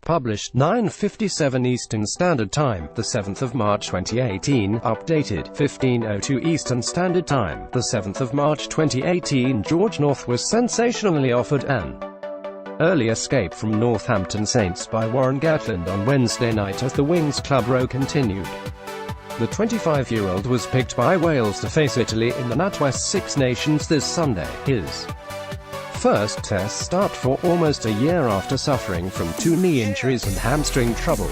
published 9:57 Eastern Standard Time, the 7th of March 2018, updated 15:02 Eastern Standard Time, the 7th of March 2018. George North was sensationally offered an early escape from Northampton Saints by Warren Gatland on Wednesday night as the Wings club row continued. The 25-year-old was picked by Wales to face Italy in the NatWest Six Nations this Sunday, his first Test start for almost a year after suffering from 2 knee injuries and hamstring trouble.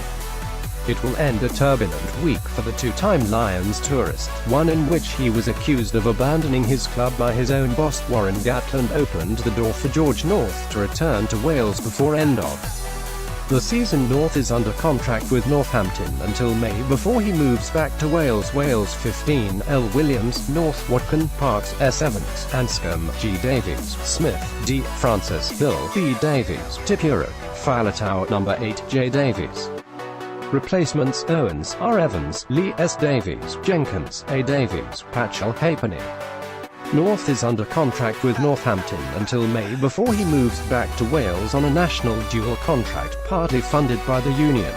It will end a turbulent week for the two-time Lions tourist, one in which he was accused of abandoning his club by his own boss. Warren Gatland opened the door for George North to return to Wales before end of the season. North is under contract with Northampton until May before he moves back to Wales. Wales 15, L. Williams, North, Watkin, Parks, S. Evans, Anscombe, G. Davies, Smith, D. Francis, Bill, B. Davies, Tipuric, Faletau, number 8, J. Davies. Replacements: Owens, R. Evans, Lee, S. Davies, Jenkins, A. Davies, Patchell, Halfpenny. North is under contract with Northampton until May before he moves back to Wales on a national dual contract, partly funded by the union.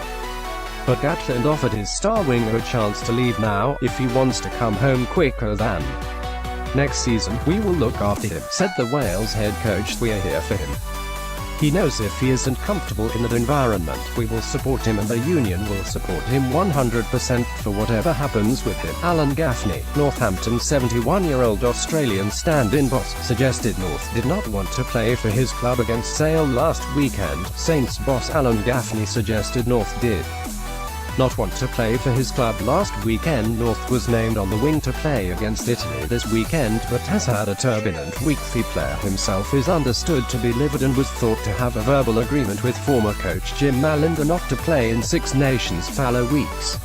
But Gatland offered his star winger a chance to leave now, if he wants to come home quicker than next season. "We will look after him," said the Wales head coach. "We are here for him. He knows if he isn't comfortable in that environment, we will support him and the union will support him 100% for whatever happens with him." Alan Gaffney, Northampton's 71-year-old Australian stand-in boss, suggested North did not want to play for his club against Sale last weekend. Saints boss Alan Gaffney suggested North did not want to play for his club last weekend. North was named on the wing to play against Italy this weekend, but has had a turbulent week. The player himself is understood to be livid and was thought to have a verbal agreement with former coach Jim Malander not to play in Six Nations fallow weeks.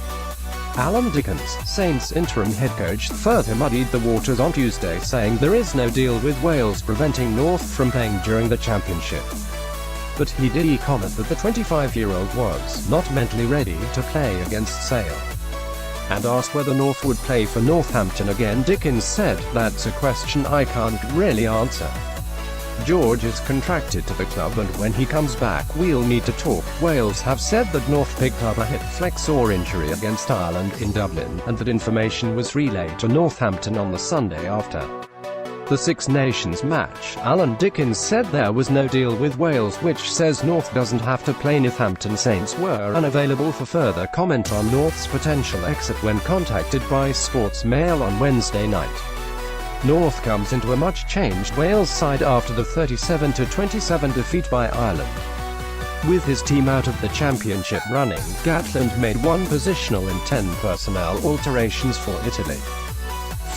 Alan Dickens, Saints interim head coach, further muddied the waters on Tuesday, saying there is no deal with Wales preventing North from playing during the championship. But he did comment that the 25-year-old was not mentally ready to play against Sale. And asked whether North would play for Northampton again, Dickens said, "That's a question I can't really answer. George is contracted to the club and when he comes back we'll need to talk." Wales have said that North picked up a hip flexor injury against Ireland in Dublin, and that information was relayed to Northampton on the Sunday after the Six Nations match. Alan Dickens said there was no deal with Wales, which says North doesn't have to play. Northampton Saints were unavailable for further comment on North's potential exit when contacted by Sports Mail on Wednesday night. North comes into a much-changed Wales side after the 37-27 defeat by Ireland. With his team out of the championship running, Gatland made 1 positional in 10 personnel alterations for Italy.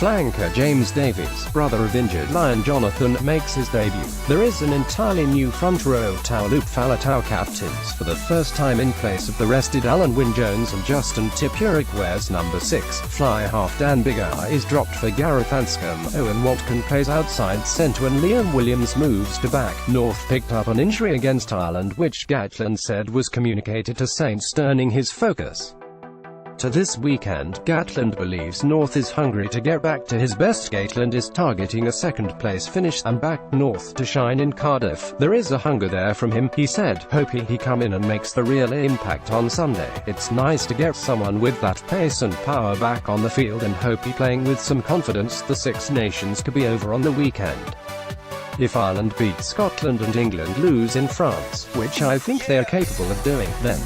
Flanker James Davies, brother of injured Lion Jonathan, makes his debut. There is an entirely new front row. Luke Faletau captains for the first time in place of the rested Alan Wynne-Jones, and Justin Tipuric wears number 6. Fly half Dan Biggar is dropped for Gareth Anscombe. Owen Watkin plays outside centre and Liam Williams moves to back. North picked up an injury against Ireland, which Gatland said was communicated to Saints, turning his focus to this weekend. Gatland believes North is hungry to get back to his best. Gatland is targeting a second-place finish and back North to shine in Cardiff. "There is a hunger there from him," he said, hoping he come in and makes the real impact on Sunday. "It's nice to get someone with that pace and power back on the field and hope he playing with some confidence." The Six Nations could be over on the weekend if Ireland beat Scotland and England lose in France, which I think they are capable of doing. Then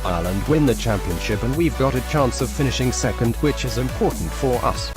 Ireland win the championship and we've got a chance of finishing second, which is important for us.